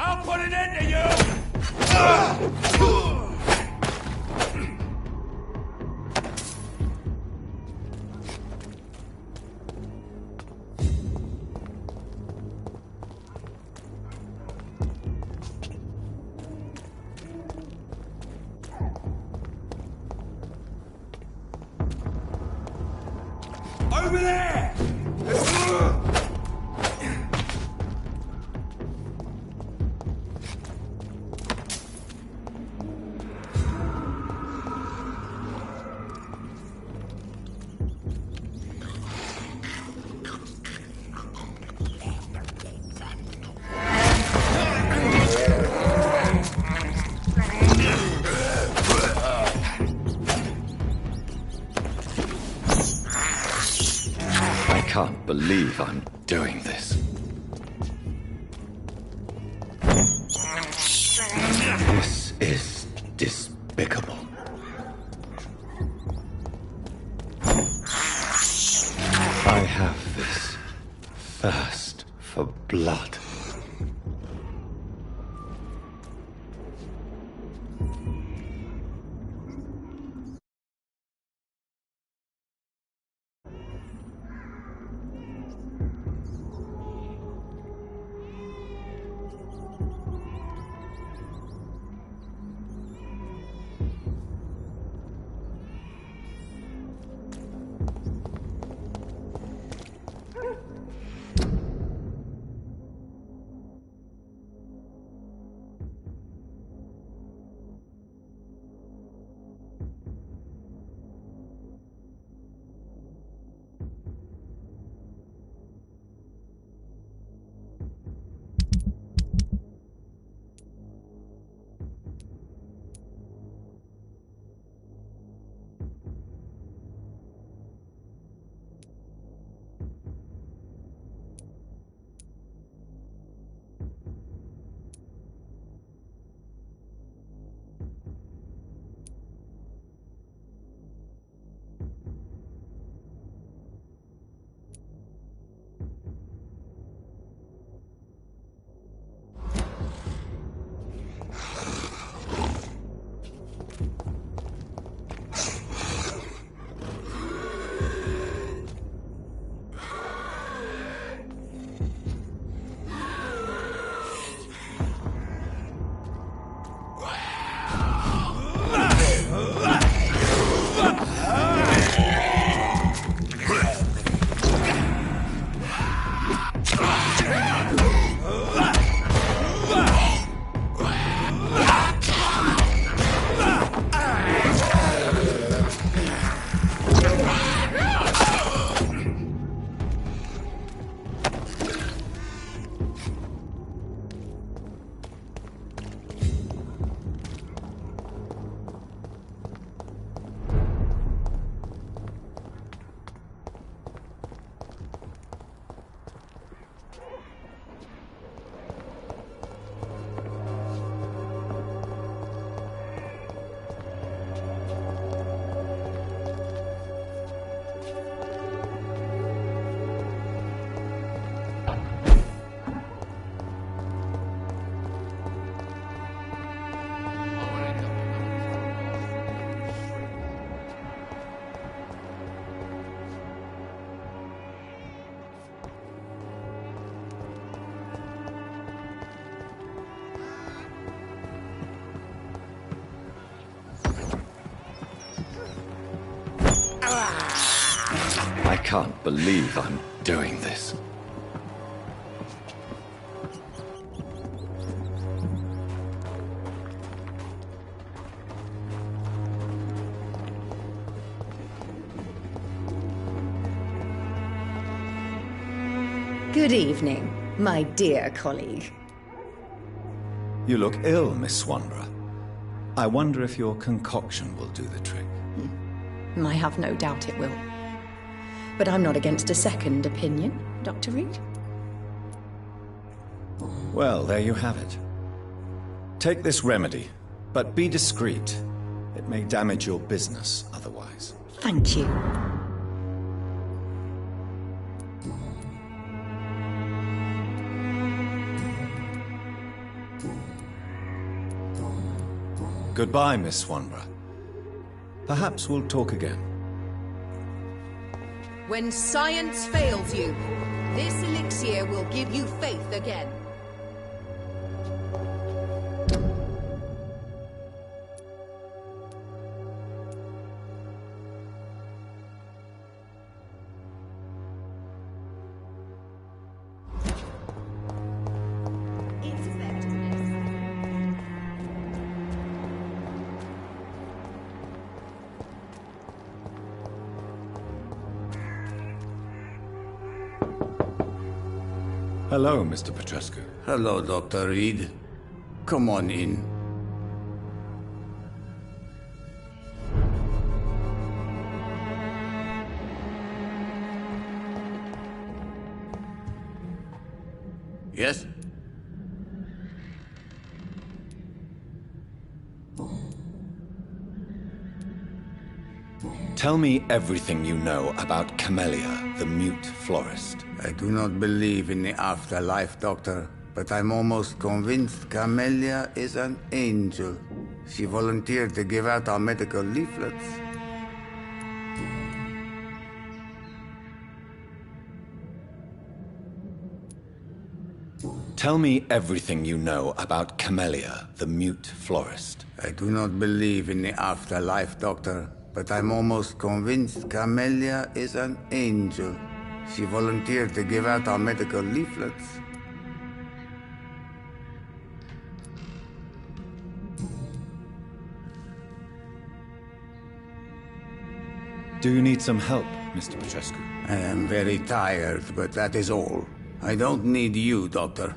I'll put an end to you! Over there! I can't believe I'm doing this. This is despicable. I have this thirst for blood. can't believe I'm doing this. Good evening, my dear colleague. You look ill, Miss Swanborough. I wonder if your concoction will do the trick. I have no doubt it will. But I'm not against a second opinion, Dr. Reed. Well, there you have it. Take this remedy, but be discreet. It may damage your business otherwise. Thank you. Goodbye, Miss Swanborough. Perhaps we'll talk again. When science fails you, this elixir will give you faith again. Hello, Mr. Petrescu. Hello, Dr. Reed. Come on in. Yes? Tell me everything you know about Camellia, the mute florist. I do not believe in the afterlife, Doctor, but I'm almost convinced Camellia is an angel. She volunteered to give out our medical leaflets. Tell me everything you know about Camellia, the mute florist. I do not believe in the afterlife, Doctor, but I'm almost convinced Camellia is an angel. She volunteered to give out our medical leaflets. Do you need some help, Mr. Petrescu? I am very tired, but that is all. I don't need you, Doctor.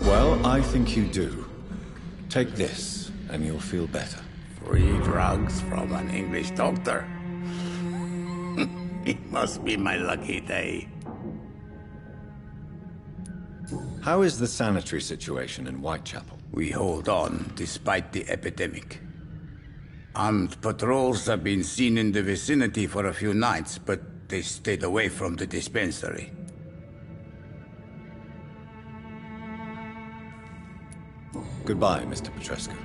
Well, I think you do. Take this, and you'll feel better. Free drugs from an English doctor? It must be my lucky day. How is the sanitary situation in Whitechapel? We hold on, despite the epidemic. Armed patrols have been seen in the vicinity for a few nights, but they stayed away from the dispensary. Goodbye, Mr. Petrescu.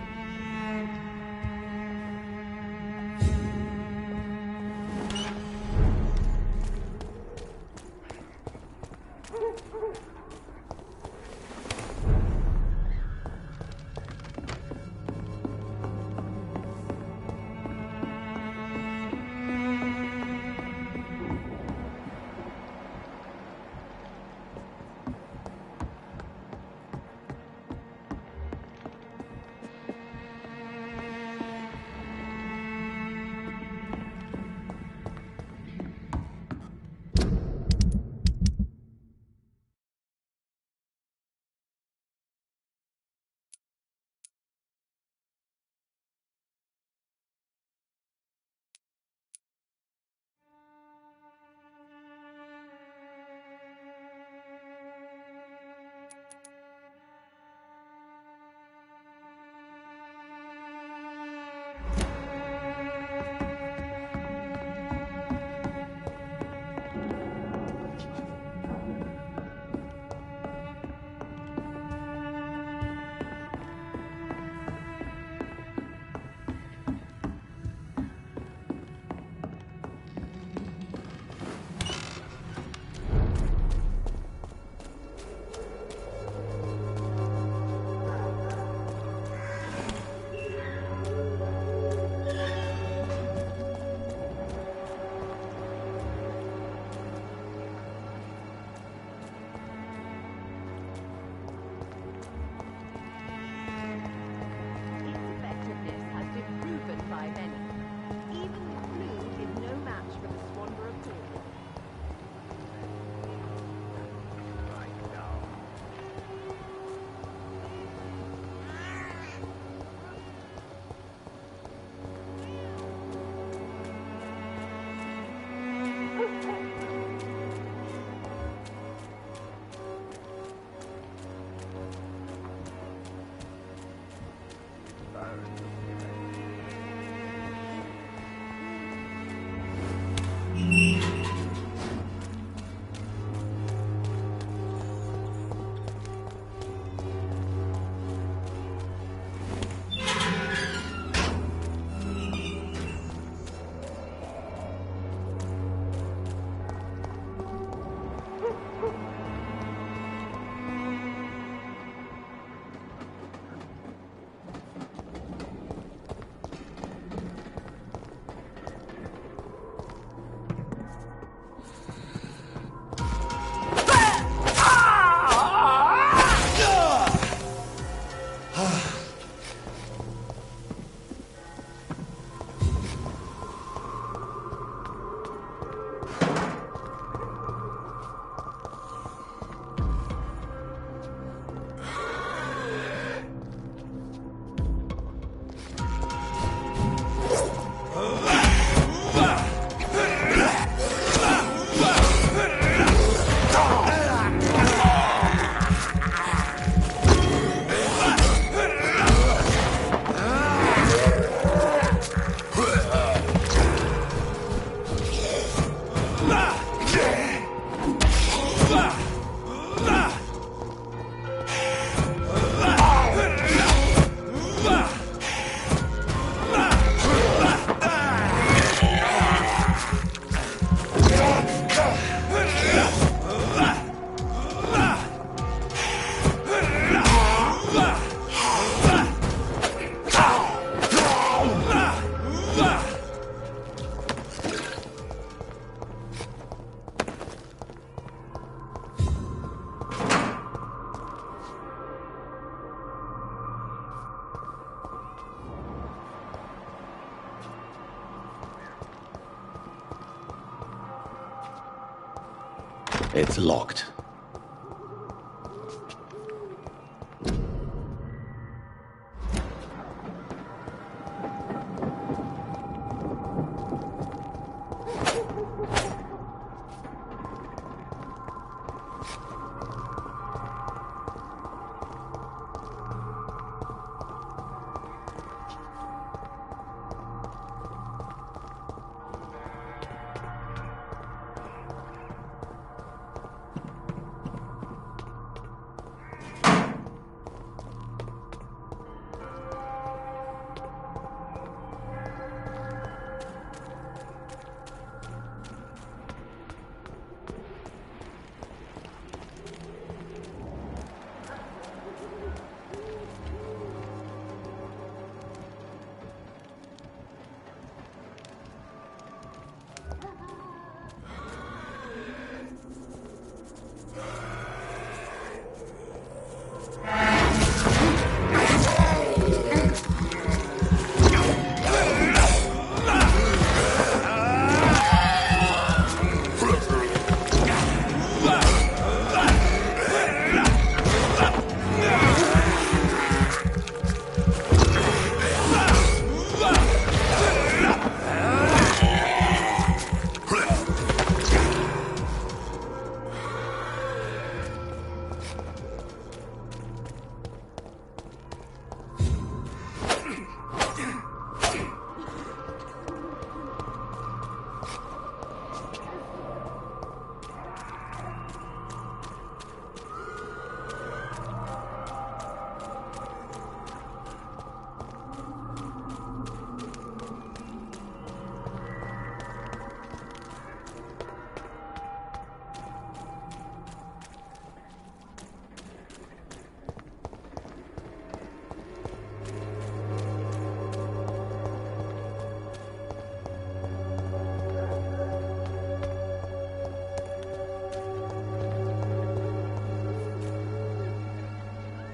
It's locked.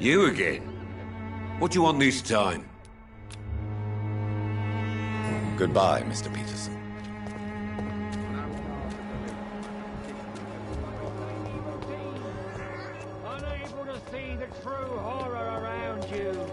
You again? What do you want this time? Goodbye, Mr. Peterson. Unable to see the true horror around you.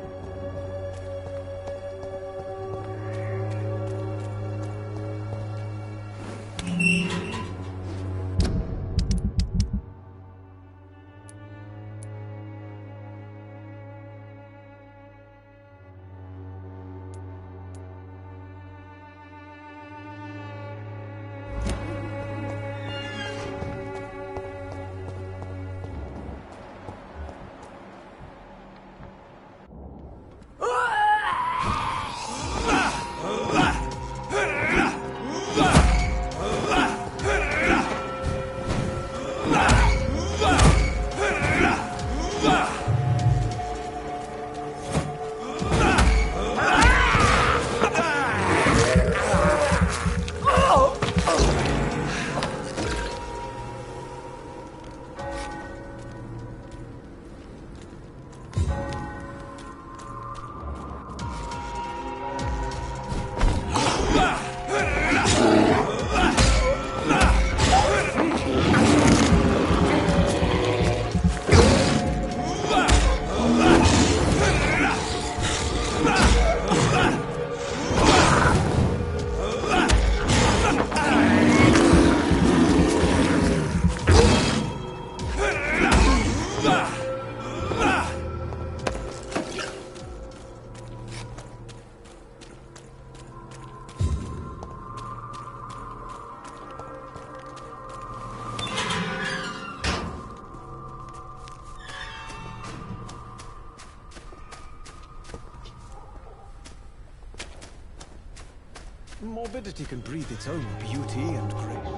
Morbidity can breathe its own beauty and grace.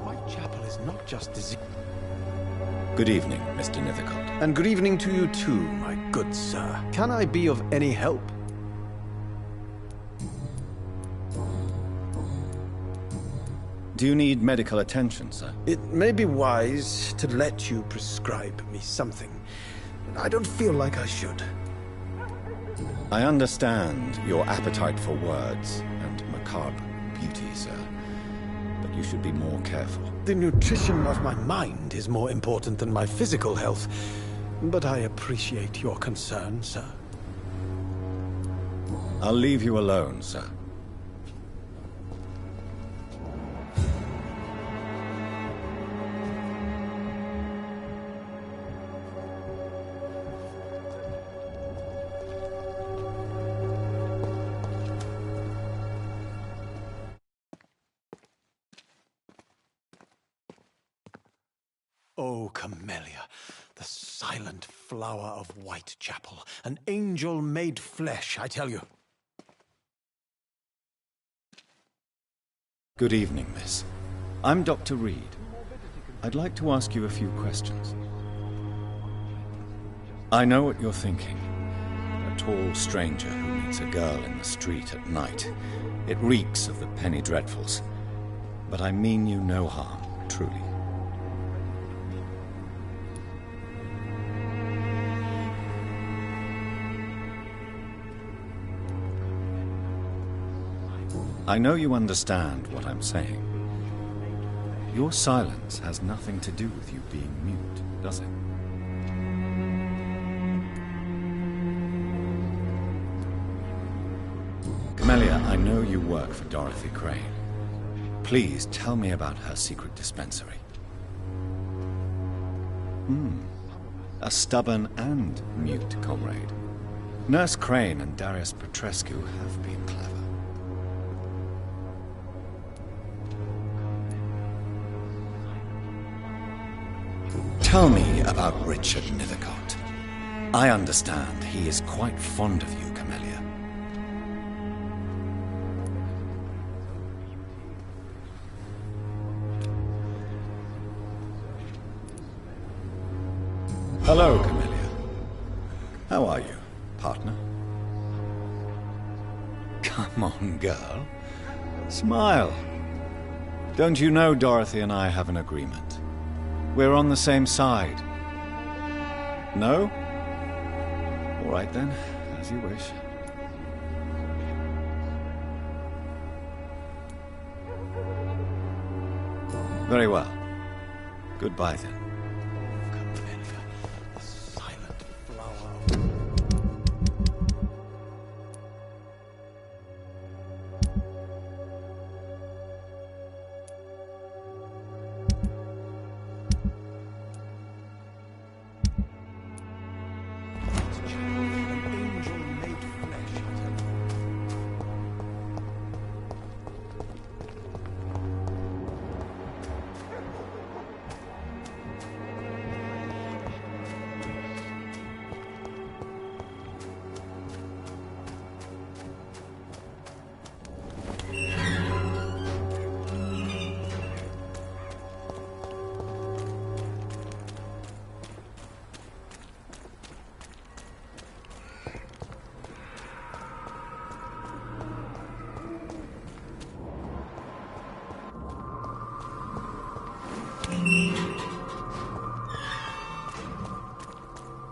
Whitechapel is not just disease. Good evening, Mr. Nethercott. And good evening to you too, my good sir. Can I be of any help? Do you need medical attention, sir? It may be wise to let you prescribe me something. I don't feel like I should. I understand your appetite for words and macabre beauty, sir. But You should be more careful. The nutrition of my mind is more important than my physical health. But I appreciate your concern, sir. I'll leave you alone, sir. Oh, Camellia, the silent flower of Whitechapel. An angel made flesh, I tell you. Good evening, miss. I'm Dr. Reed. I'd like to ask you a few questions. I know what you're thinking. A tall stranger who meets a girl in the street at night. It reeks of the penny dreadfuls. But I mean you no harm, truly. I know you understand what I'm saying. Your silence has nothing to do with you being mute, does it? Camellia, I know you work for Dorothy Crane. Please tell me about her secret dispensary. A stubborn and mute comrade. Nurse Crane and Darius Petrescu have been clever. Tell me about Richard Nithercott. I understand he is quite fond of you, Camellia. Hello, Camellia. How are you, partner? Come on, girl. Smile. Don't you know Dorothy and I have an agreement? We're on the same side. No? All right then, as you wish. Very well. Goodbye then. Camellia, the silent flower. An angel made flesh, I tell you.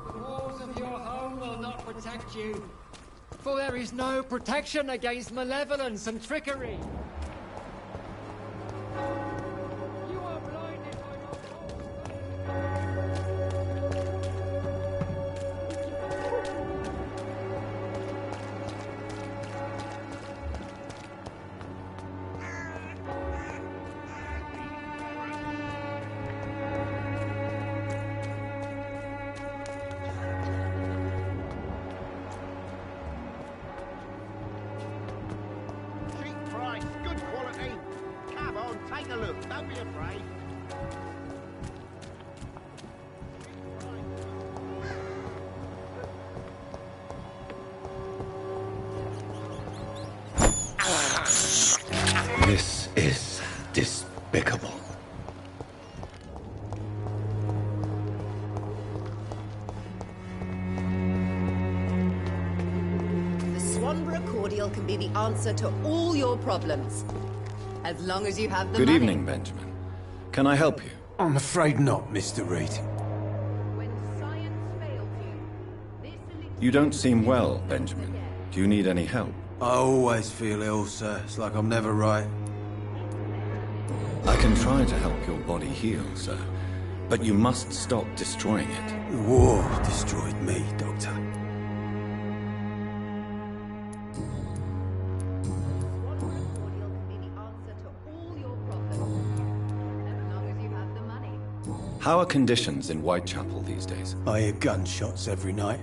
The walls of your home will not protect you, for there is no protection against malevolence and trickery. You are blinded by your false Cheap price, good quality. Come on, take a look. Don't be afraid. This is despicable. The Swanborough cordial can be the answer to all your problems. As long as you have the Good money. evening, Benjamin. Can I help you? I'm afraid not, Mr. Reed. When science fails you, this elixir You don't seem well, Benjamin. Do you need any help? I always feel ill, sir. It's like I'm never right. I can try to help your body heal, sir. But you must stop destroying it. The war destroyed me, Doctor. How are conditions in Whitechapel these days? I hear gunshots every night.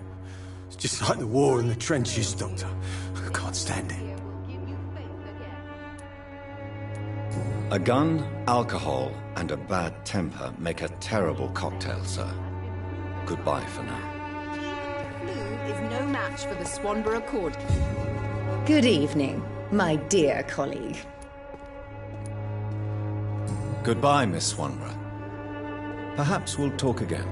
It's just like the war in the trenches, Doctor. I can't stand it. A gun, alcohol, and a bad temper make a terrible cocktail, sir. Goodbye for now. Flu is no match for the Swanborough cordial. Good evening, my dear colleague. Goodbye, Miss Swanborough. Perhaps we'll talk again.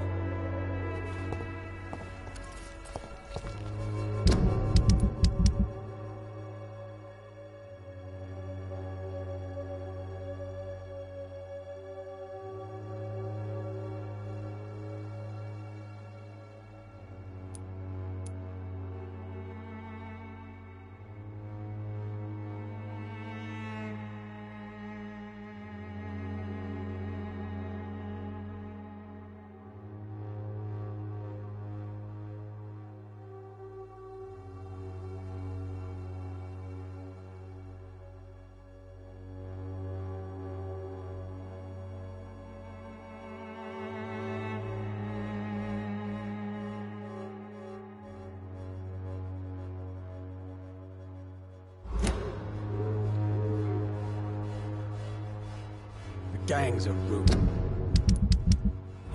Gangs are ruined. In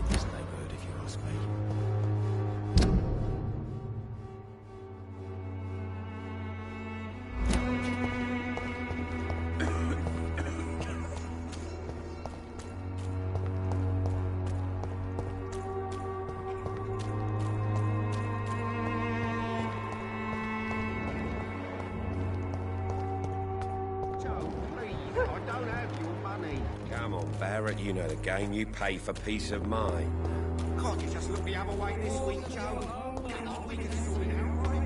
this neighborhood, if you ask me. Joe, please, I don't have your money. Come on, Barrett, you know the game. You pay for peace of mind. Can't you just look the other way this week, Joe? Come on, we can sort it out, right?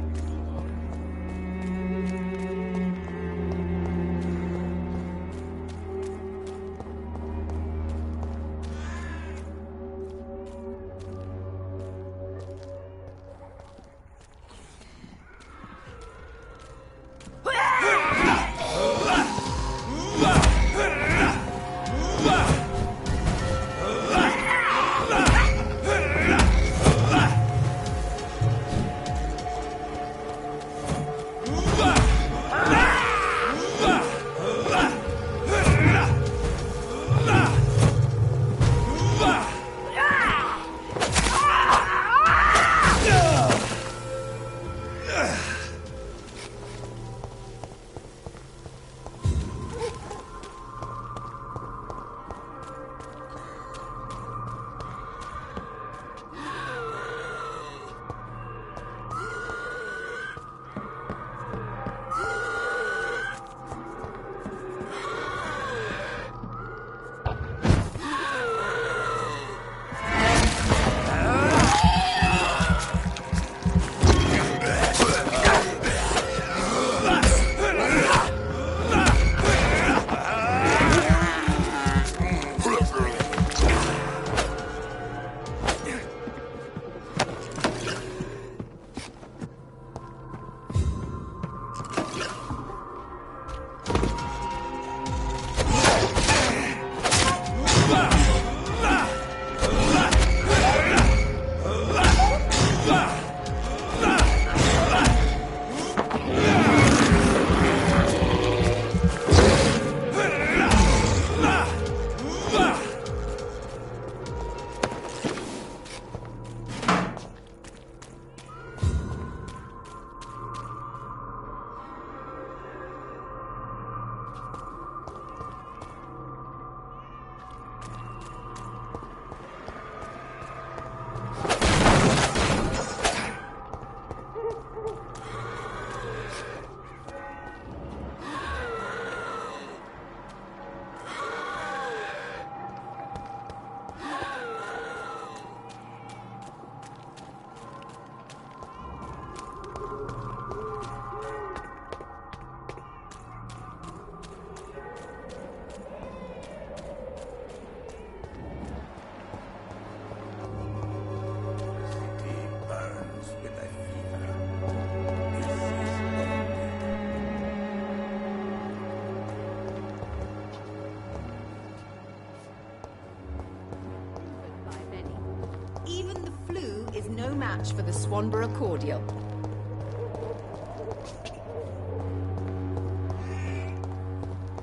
match for the Swanborough cordial.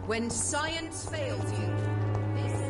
When science fails you, this is...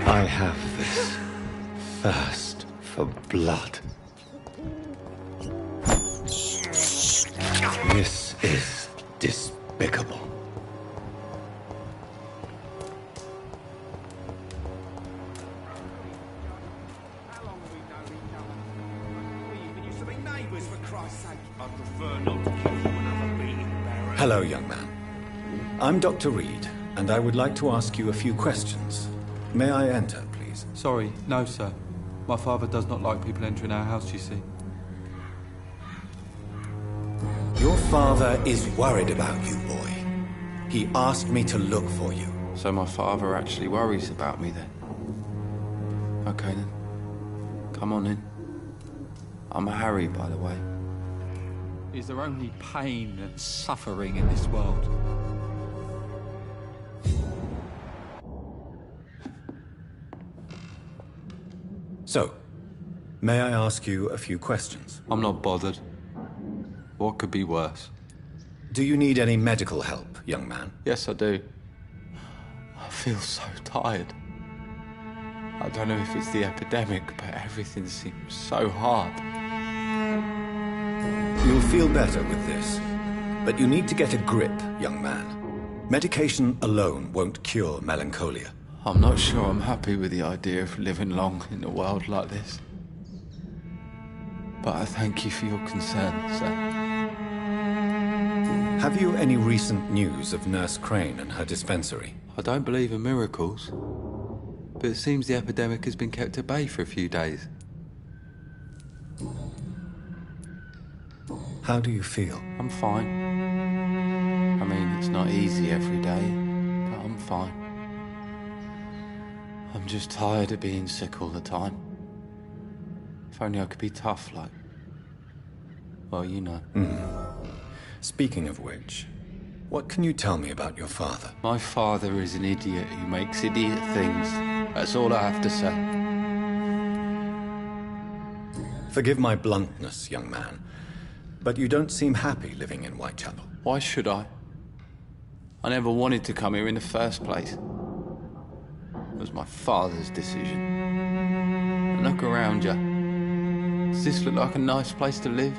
I have this thirst for blood. This is despicable. How long have we known each other? We even used to be neighbours, for Christ's sake. I prefer not to give you another beating, Baron. Hello, young man. I'm Dr. Reed, and I would like to ask you a few questions. May I enter, please? Sorry, no, sir. My father does not like people entering our house, you see. Your father is worried about you, boy. He asked me to look for you. So my father actually worries about me then? Okay then. Come on in. I'm a Harry, by the way. Is there only pain and suffering in this world? So, may I ask you a few questions? I'm not bothered. What could be worse? Do you need any medical help, young man? Yes, I do. I feel so tired. I don't know if it's the epidemic, but everything seems so hard. You'll feel better with this. But you need to get a grip, young man. Medication alone won't cure melancholia. I'm not sure I'm happy with the idea of living long in a world like this. But I thank you for your concern, sir. Have you any recent news of Nurse Crane and her dispensary? I don't believe in miracles, but it seems the epidemic has been kept at bay for a few days. How do you feel? I'm fine. I mean, it's not easy every day, but I'm fine. I'm just tired of being sick all the time. If only I could be tough like... well, you know. Speaking of which, what can you tell me about your father? My father is an idiot who makes idiot things. That's all I have to say. Forgive my bluntness, young man, but you don't seem happy living in Whitechapel. Why should I? I never wanted to come here in the first place. It was my father's decision. And look around you. Does this look like a nice place to live?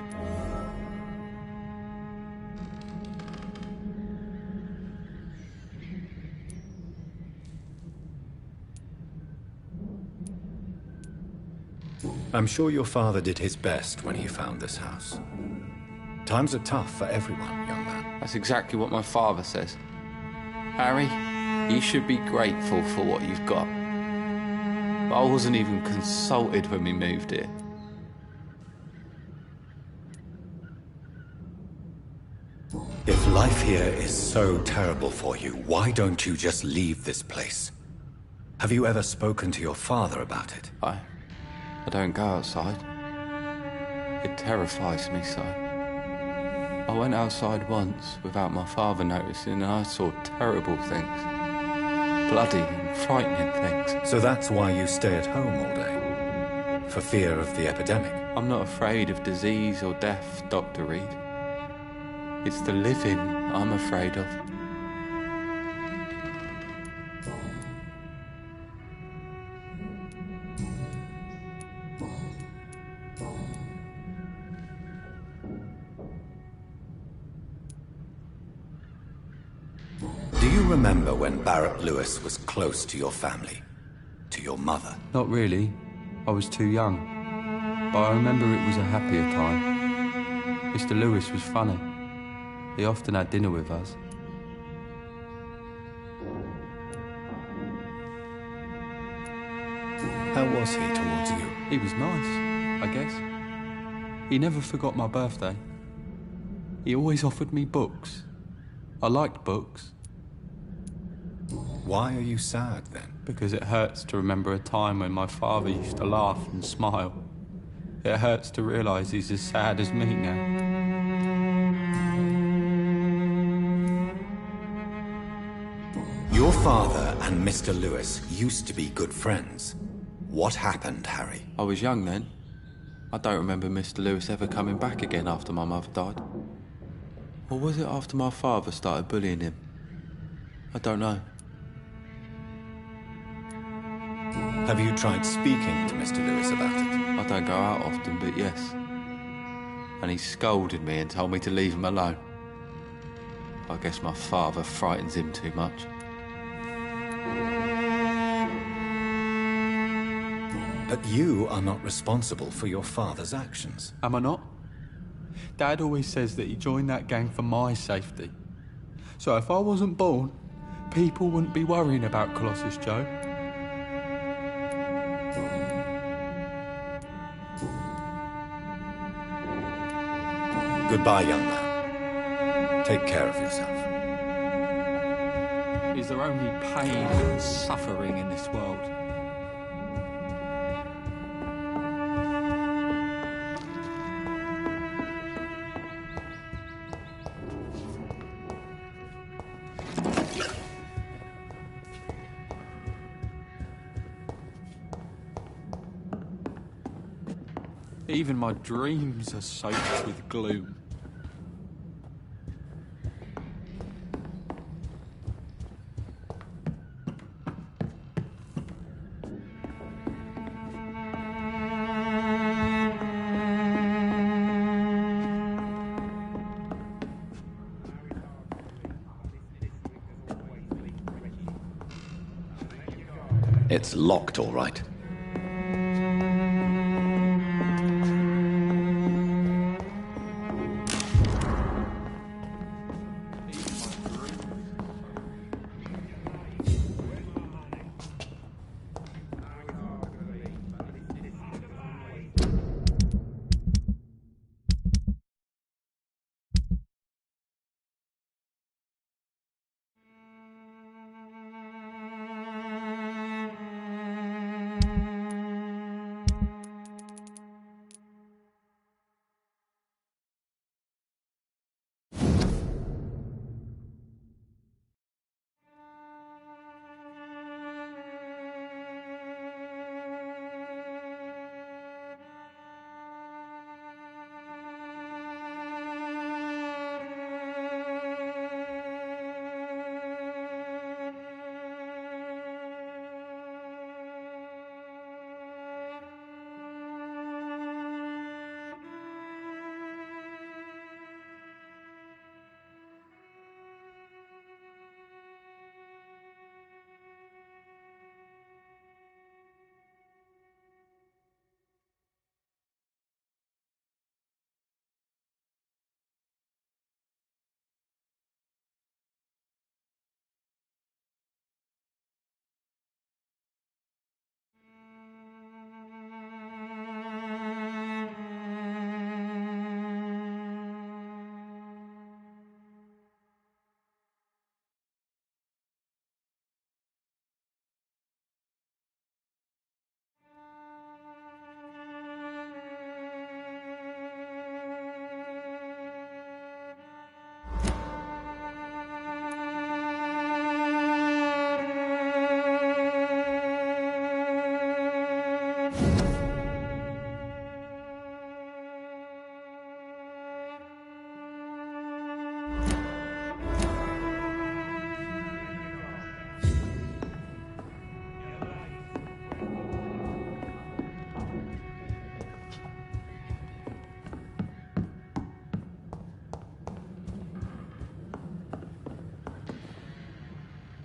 I'm sure your father did his best when he found this house. Times are tough for everyone, young man. That's exactly what my father says. Harry, you should be grateful for what you've got. But I wasn't even consulted when we moved here. If life here is so terrible for you, why don't you just leave this place? Have you ever spoken to your father about it? I don't go outside. It terrifies me so. I went outside once without my father noticing and I saw terrible things. Bloody and frightening things. So that's why you stay at home all day? For fear of the epidemic? I'm not afraid of disease or death, Dr. Reed. It's the living I'm afraid of. Do you remember when Barrett Lewis was close to your family? To your mother? Not really. I was too young. But I remember it was a happier time. Mr. Lewis was funny. He often had dinner with us. How was he towards you? He was nice, I guess. He never forgot my birthday. He always offered me books. I liked books. Why are you sad, then? Because it hurts to remember a time when my father used to laugh and smile. It hurts to realise he's as sad as me now. Your father and Mr. Lewis used to be good friends. What happened, Harry? I was young then. I don't remember Mr. Lewis ever coming back again after my mother died. Or was it after my father started bullying him? I don't know. Have you tried speaking to Mr. Lewis about it? I don't go out often, but yes. And he scolded me and told me to leave him alone. I guess my father frightens him too much. But you are not responsible for your father's actions. Am I not? Dad always says that he joined that gang for my safety. So if I wasn't born, people wouldn't be worrying about Colossus Joe. Goodbye, young man. Take care of yourself. Is there only pain and suffering in this world? Even my dreams are soaked with gloom. It's locked, all right.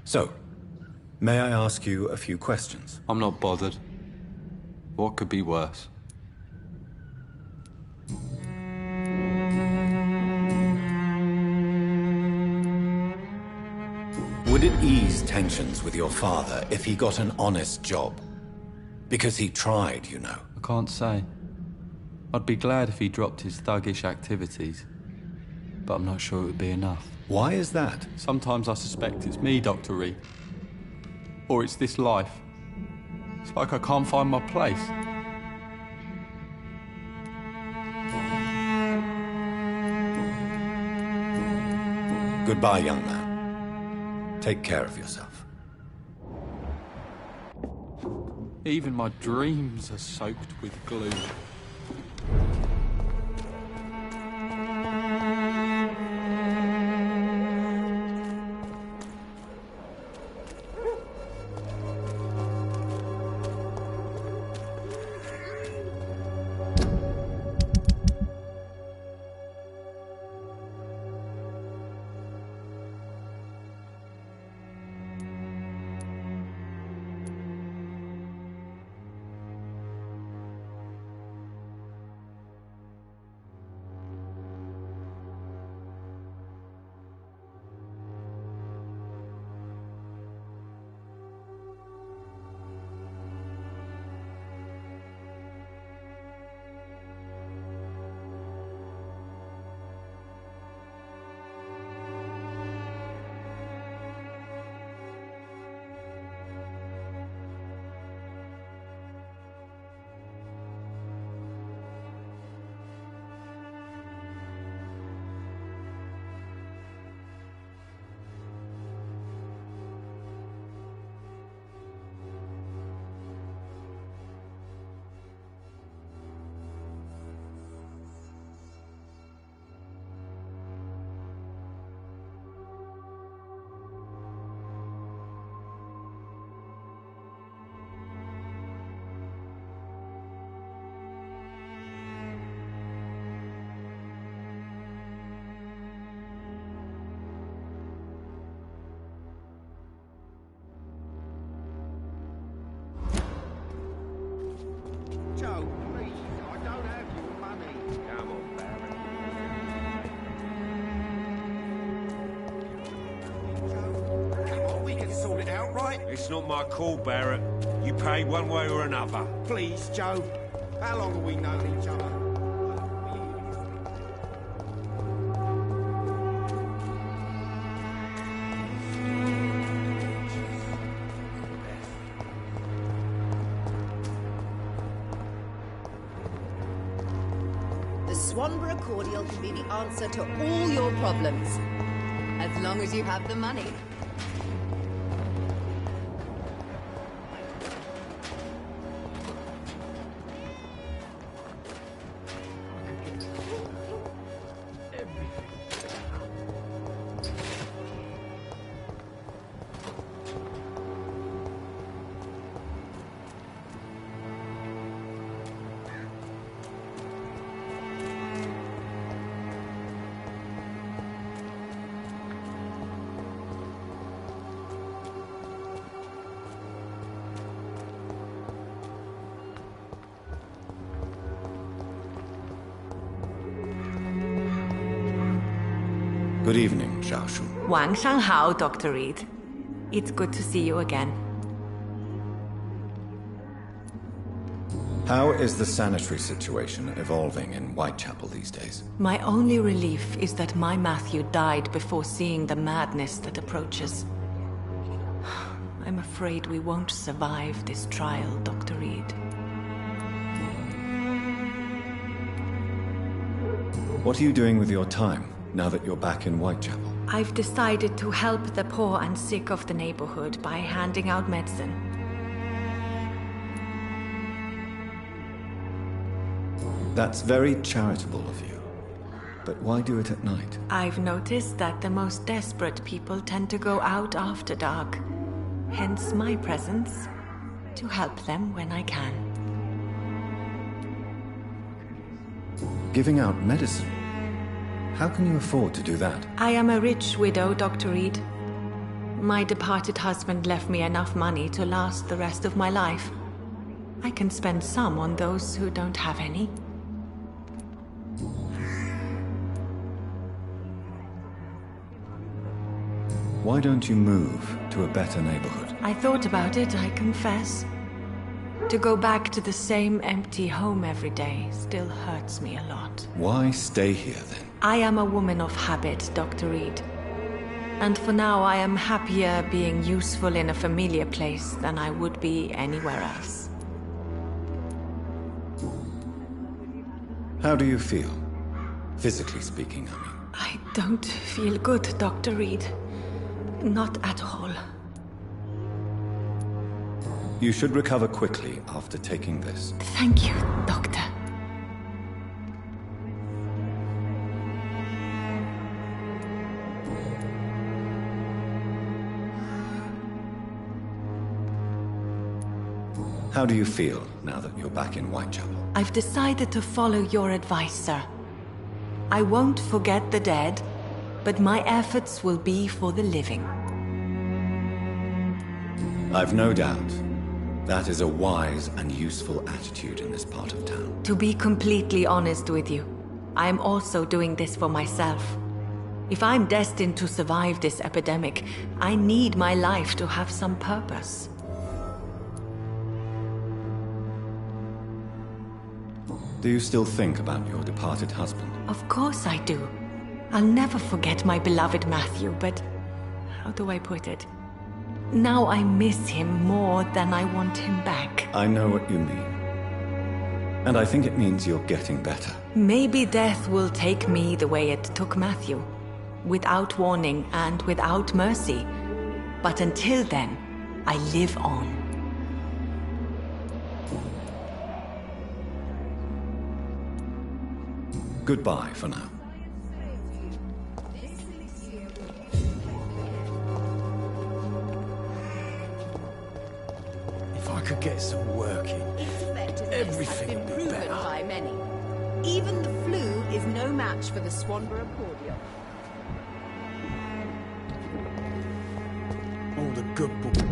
So, may I ask you a few questions? I'm not bothered. What could be worse? Would it ease tensions with your father if he got an honest job? Because he tried, you know. I can't say. I'd be glad if he dropped his thuggish activities, but I'm not sure it would be enough. Why is that? Sometimes I suspect it's me, Dr. Reed. Or it's this life. It's like I can't find my place. Goodbye, young man. Take care of yourself. Even my dreams are soaked with glue. outright? It's not my call, Barrett. You pay one way or another. Please, Joe. How long have we known each other? The Swanborough cordial can be the answer to all your problems. As long as you have the money. Good evening, Zhao Shu. 晚上好, Dr. Reed. It's good to see you again. How is the sanitary situation evolving in Whitechapel these days? My only relief is that my Matthew died before seeing the madness that approaches. I'm afraid we won't survive this trial, Dr. Reed. What are you doing with your time, now that you're back in Whitechapel? I've decided to help the poor and sick of the neighborhood by handing out medicine. That's very charitable of you. But why do it at night? I've noticed that the most desperate people tend to go out after dark. Hence my presence, to help them when I can. Giving out medicine? How can you afford to do that? I am a rich widow, Dr. Reed. My departed husband left me enough money to last the rest of my life. I can spend some on those who don't have any. Why don't you move to a better neighborhood? I thought about it, I confess. To go back to the same empty home every day still hurts me a lot. Why stay here then? I am a woman of habit, Dr. Reed. And for now I am happier being useful in a familiar place than I would be anywhere else. How do you feel? Physically speaking, I mean. I don't feel good, Dr. Reed. Not at all. You should recover quickly after taking this. Thank you, Doctor. How do you feel now that you're back in Whitechapel? I've decided to follow your advice, sir. I won't forget the dead, but my efforts will be for the living. I've no doubt. That is a wise and useful attitude in this part of town. To be completely honest with you, I am also doing this for myself. If I'm destined to survive this epidemic, I need my life to have some purpose. Do you still think about your departed husband? Of course I do. I'll never forget my beloved Matthew, but how do I put it? Now I miss him more than I want him back. I know what you mean. And I think it means you're getting better. Maybe death will take me the way it took Matthew. Without warning and without mercy. But until then, I live on. Goodbye for now. If I could get some work in, Its effectiveness everything has would been be proven better. by many. Even the flu is no match for the Swanborough cordial. All the good book.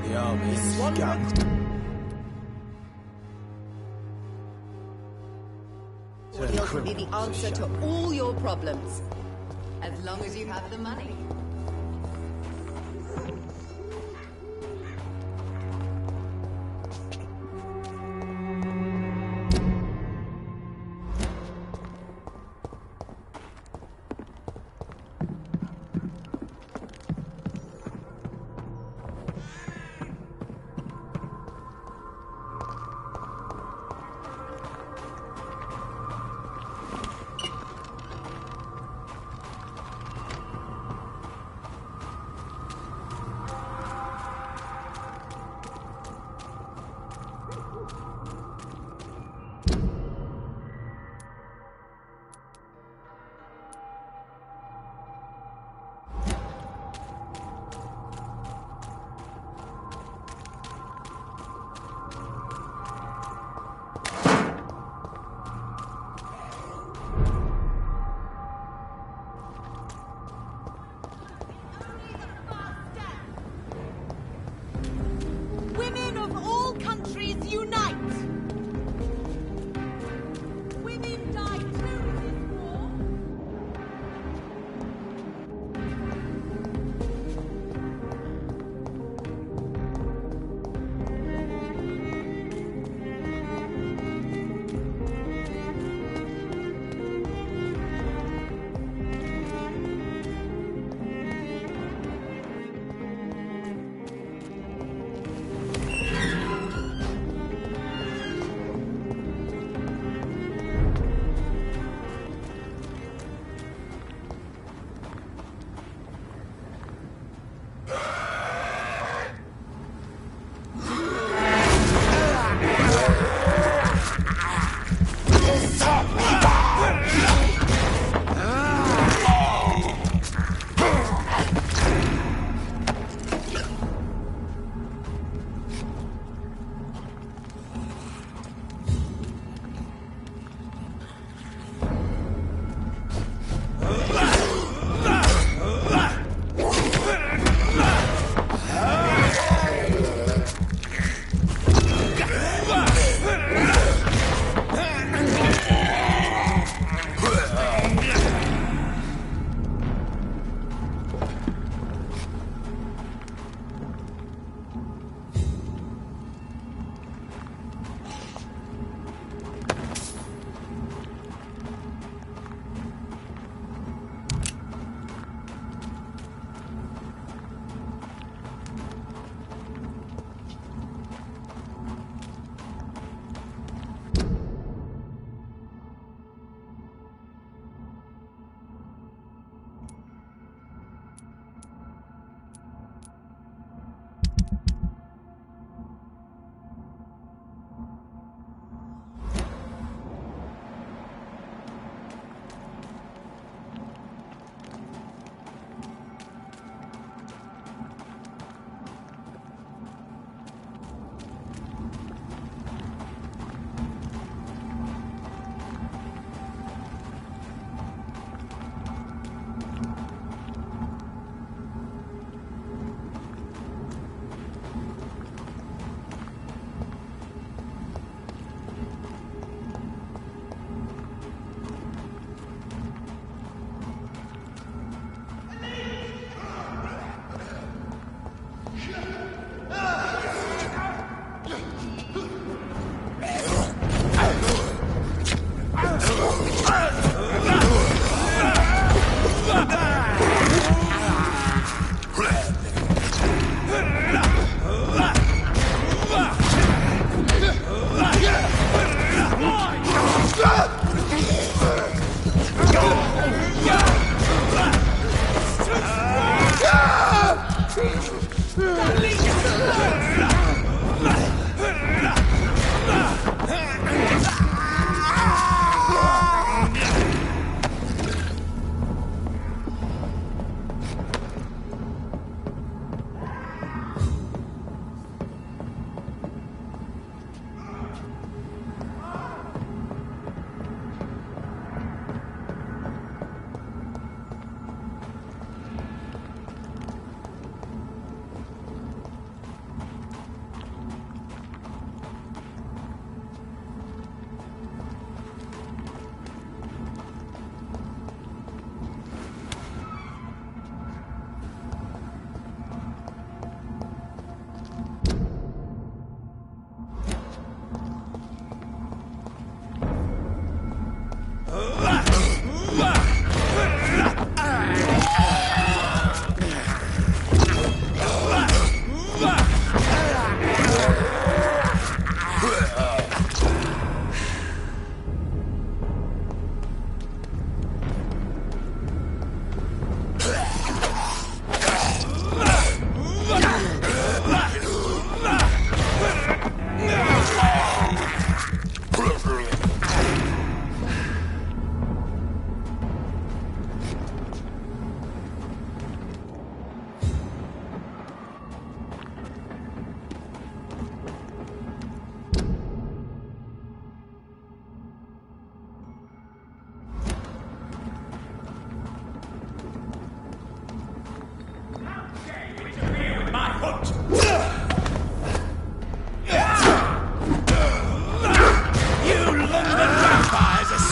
The army is scum. Cordial can be the answer to all your problems. As long as you have the money.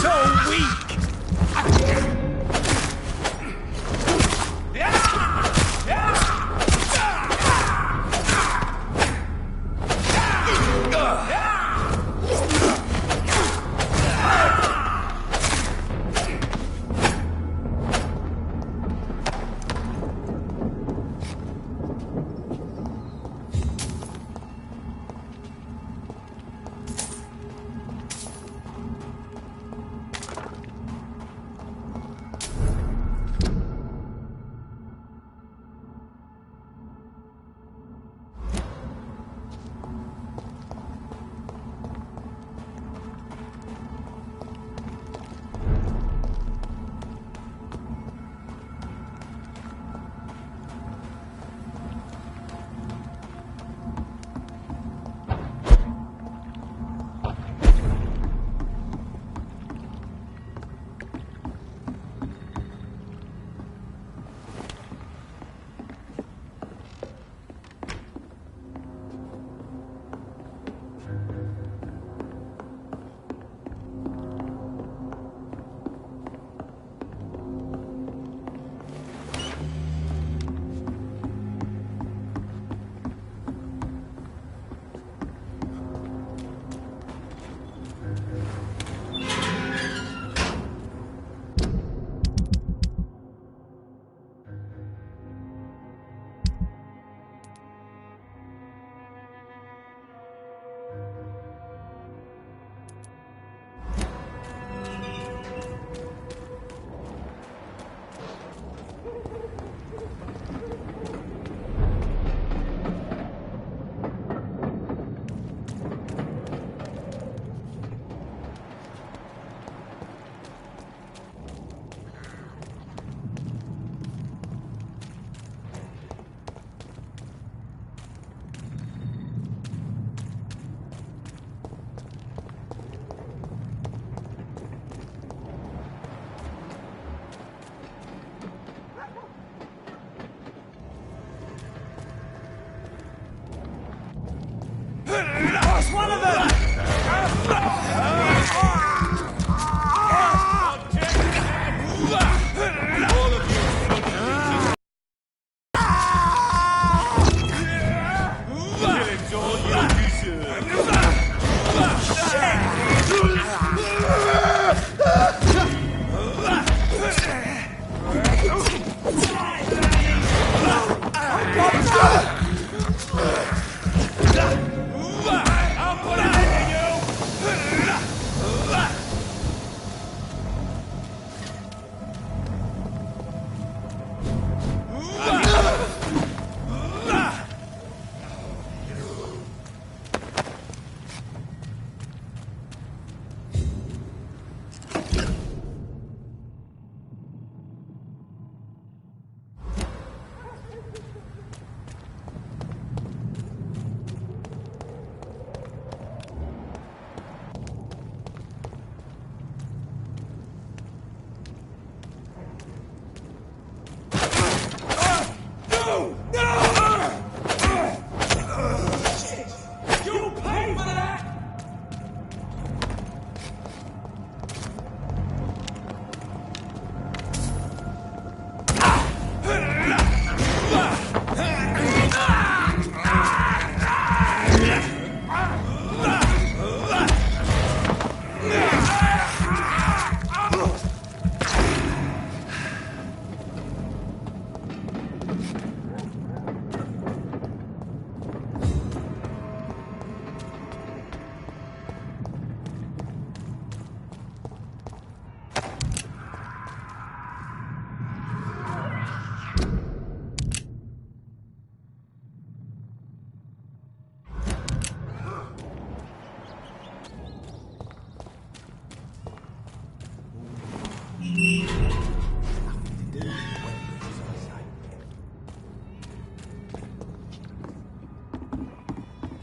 so weak! One of them!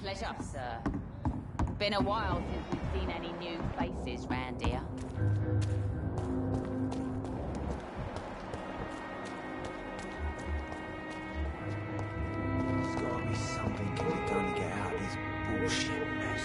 Pleasure, sir. Been a while since we've seen any new faces round here. There's gotta be something we can do to get out of this bullshit mess.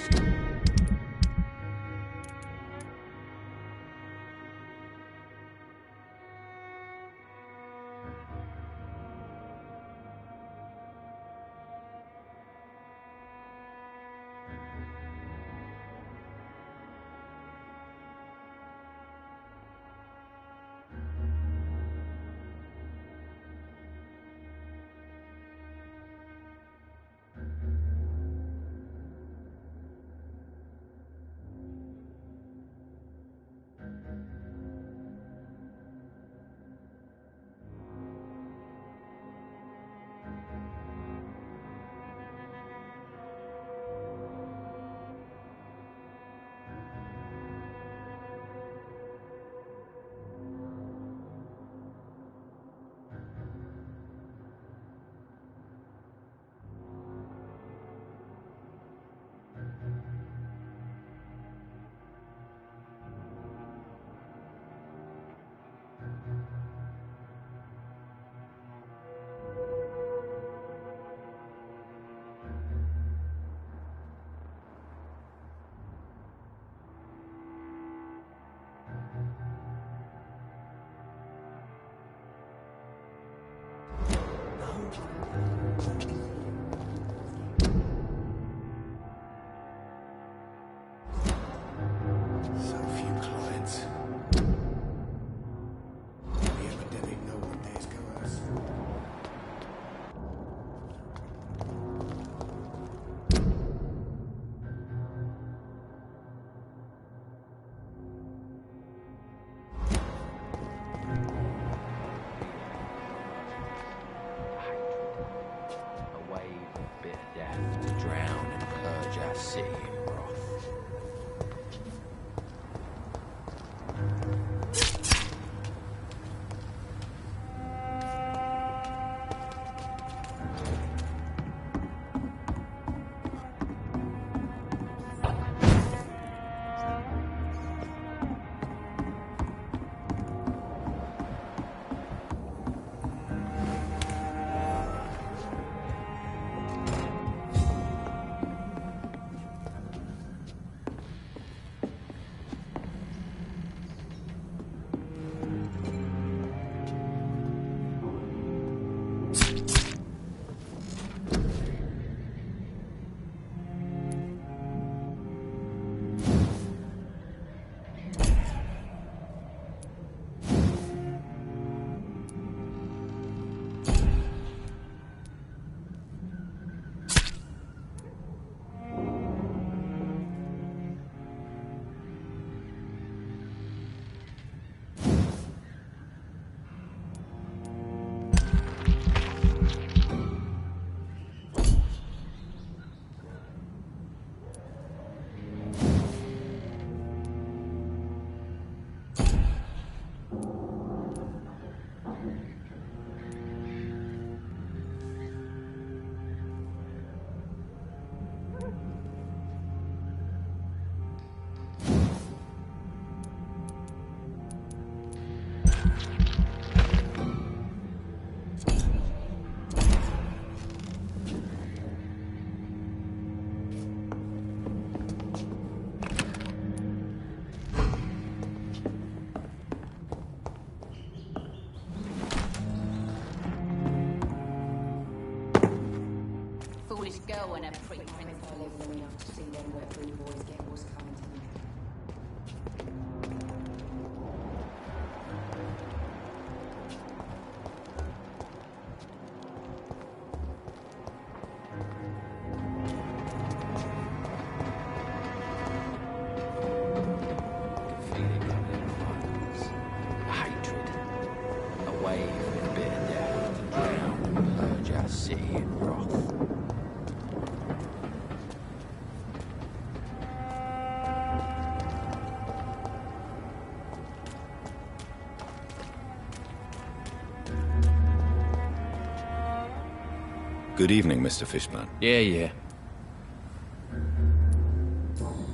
Good evening, Mr. Fishburne. Yeah.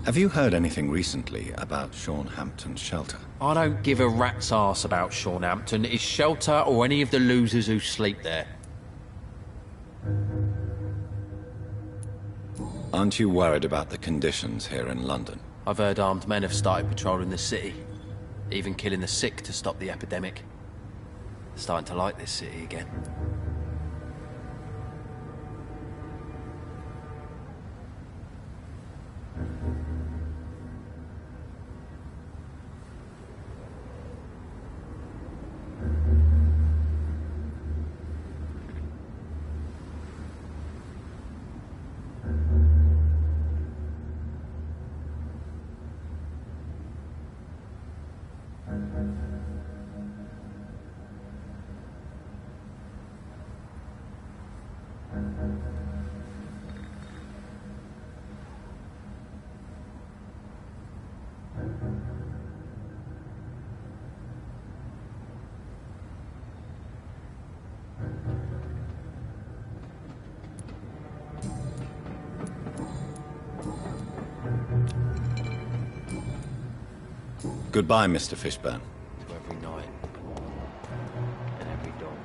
Have you heard anything recently about Sean Hampton's shelter? I don't give a rat's arse about Sean Hampton, his shelter, or any of the losers who sleep there. Aren't you worried about the conditions here in London? I've heard armed men have started patrolling the city, even killing the sick to stop the epidemic. Starting to like this city again. Goodbye, Mr. Fishburne. To every night and every dawn.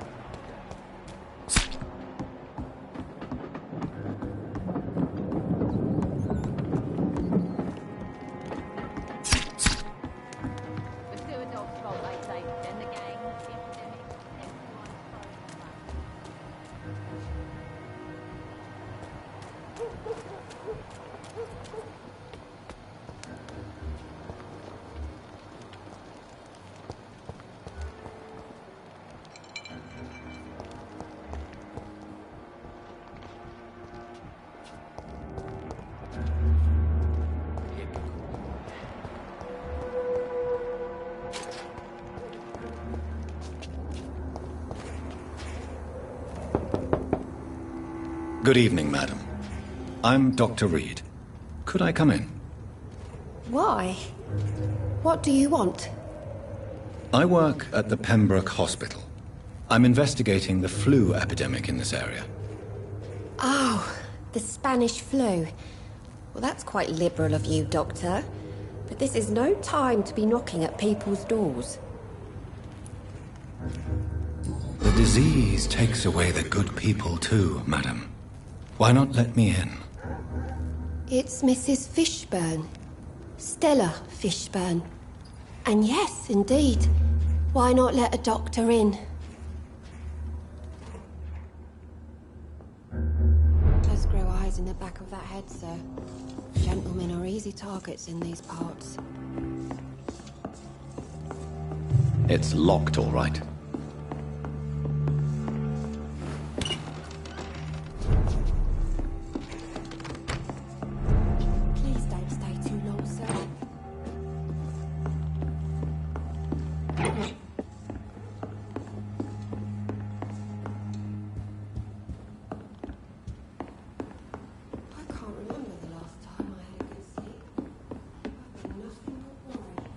Pursue a dog's fault, they say. Then the gang, the epidemic, Good evening, madam. I'm Dr. Reed. Could I come in? Why? What do you want? I work at the Pembroke Hospital. I'm investigating the flu epidemic in this area. Oh, the Spanish flu. Well, that's quite liberal of you, Doctor. But this is no time to be knocking at people's doors. The disease takes away the good people too, madam. Why not let me in? It's Mrs. Fishburne. Stella Fishburne. And yes, indeed. Why not let a doctor in? Does grow eyes in the back of that head, sir. Gentlemen are easy targets in these parts. It's locked, all right. Please don't stay too long, sir. I can't remember the last time I had a good sleep. I've been nothing but worried.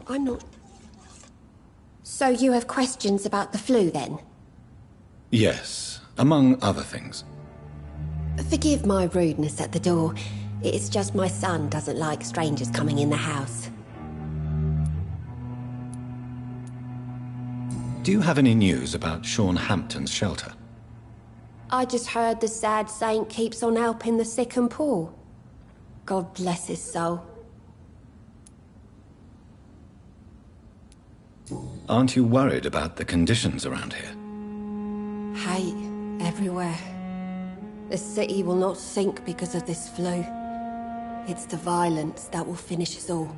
I'm not... So you have questions about the flu, then? Yes, among other things. Forgive my rudeness at the door. It's just my son doesn't like strangers coming in the house. Do you have any news about Sean Hampton's shelter? I just heard the sad saint keeps on helping the sick and poor. God bless his soul. Aren't you worried about the conditions around here? Hate everywhere. The city will not sink because of this flu. It's the violence that will finish us all.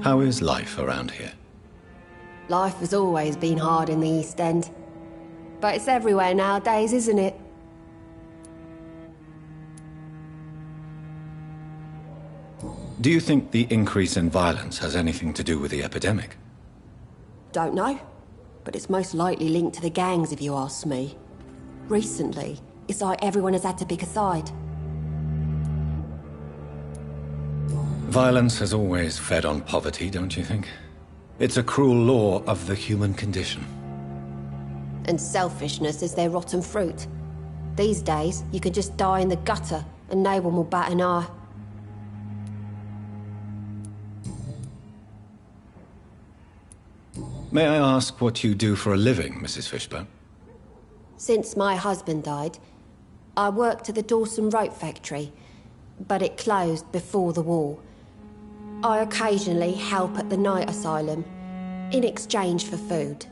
How is life around here? Life has always been hard in the East End. But it's everywhere nowadays, isn't it? Do you think the increase in violence has anything to do with the epidemic? Don't know. But it's most likely linked to the gangs, if you ask me. Recently, it's like everyone has had to pick a side. Violence has always fed on poverty, don't you think? It's a cruel law of the human condition. And selfishness is their rotten fruit. These days, you can just die in the gutter, and no one will bat an eye. May I ask what you do for a living, Mrs. Fishburne? Since my husband died, I worked at the Dawson Rope factory, but it closed before the war. I occasionally help at the night asylum, in exchange for food.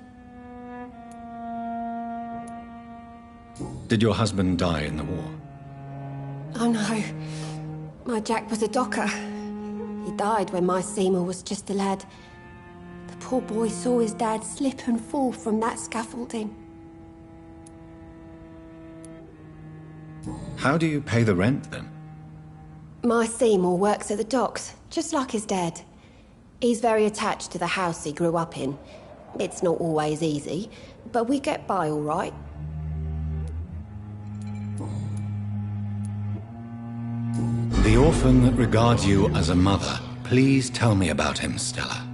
Did your husband die in the war? Oh no, my Jack was a docker. He died when my Seymour was just a lad. The poor boy saw his dad slip and fall from that scaffolding. How do you pay the rent, then? My Seymour works at the docks, just like his dad. He's very attached to the house he grew up in. It's not always easy, but we get by all right. The orphan that regards you as a mother, please tell me about him, Stella.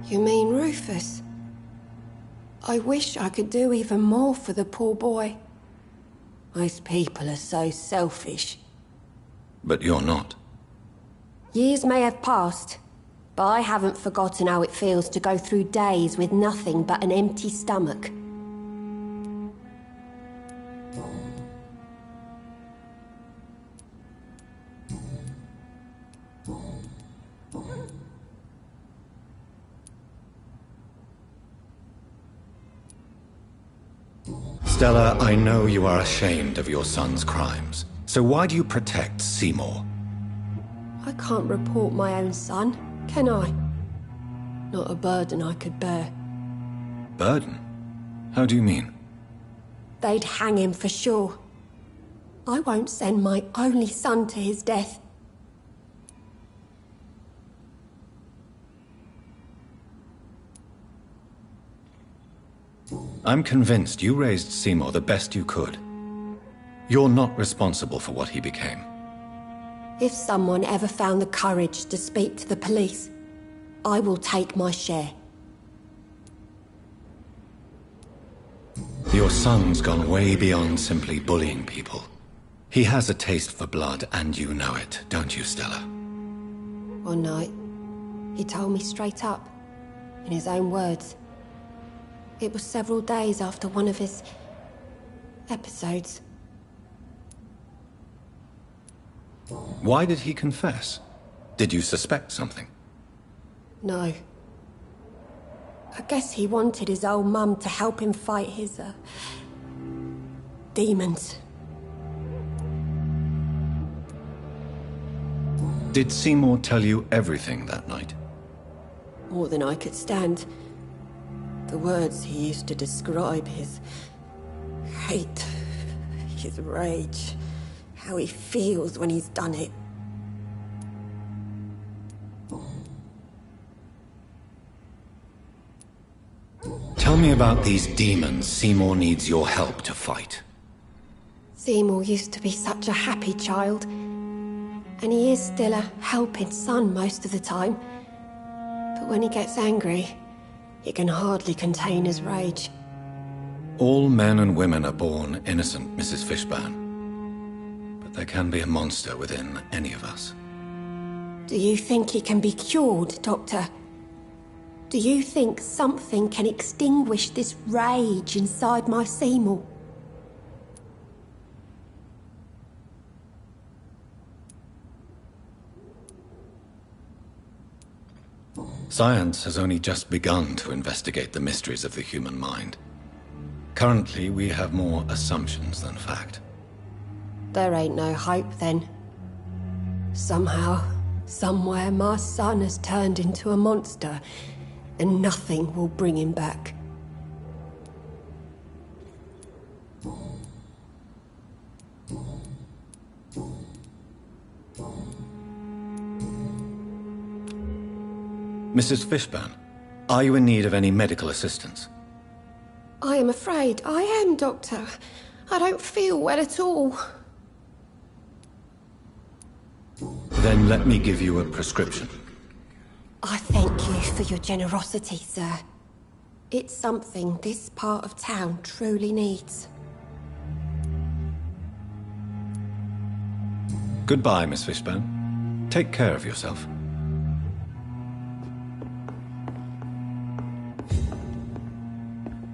You mean Rufus? I wish I could do even more for the poor boy. Most people are so selfish. But you're not. Years may have passed, but I haven't forgotten how it feels to go through days with nothing but an empty stomach. Stella, I know you are ashamed of your son's crimes. So why do you protect Seymour? I can't report my own son, can I? Not a burden I could bear. Burden? How do you mean? They'd hang him for sure. I won't send my only son to his death. I'm convinced you raised Seymour the best you could. You're not responsible for what he became. If someone ever found the courage to speak to the police, I will take my share. Your son's gone way beyond simply bullying people. He has a taste for blood, and you know it, don't you, Stella? One night, he told me straight up, in his own words. It was several days after one of his episodes. Why did he confess? Did you suspect something? No. I guess he wanted his old mum to help him fight his, demons. Did Seymour tell you everything that night? More than I could stand. The words he used to describe his hate, his rage, how he feels when he's done it. Tell me about these demons Seymour needs your help to fight. Seymour used to be such a happy child, and he is still a helping son most of the time. But when he gets angry, he can hardly contain his rage. All men and women are born innocent, Mrs. Fishburne. But there can be a monster within any of us. Do you think he can be cured, Doctor? Do you think something can extinguish this rage inside my Seymour? Science has only just begun to investigate the mysteries of the human mind. Currently, we have more assumptions than fact. There ain't no hope then. Somehow, somewhere, my son has turned into a monster, and nothing will bring him back. Mrs. Fishburne, are you in need of any medical assistance? I am afraid I am, Doctor. I don't feel well at all. Then let me give you a prescription. I thank you for your generosity, sir. It's something this part of town truly needs. Goodbye, Miss Fishburne. Take care of yourself.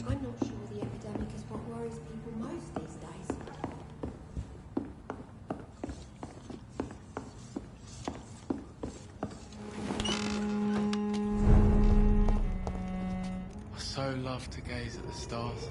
I'm not sure the epidemic is what worries people most these days. I so love to gaze at the stars.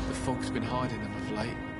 The fog's been hiding them of late.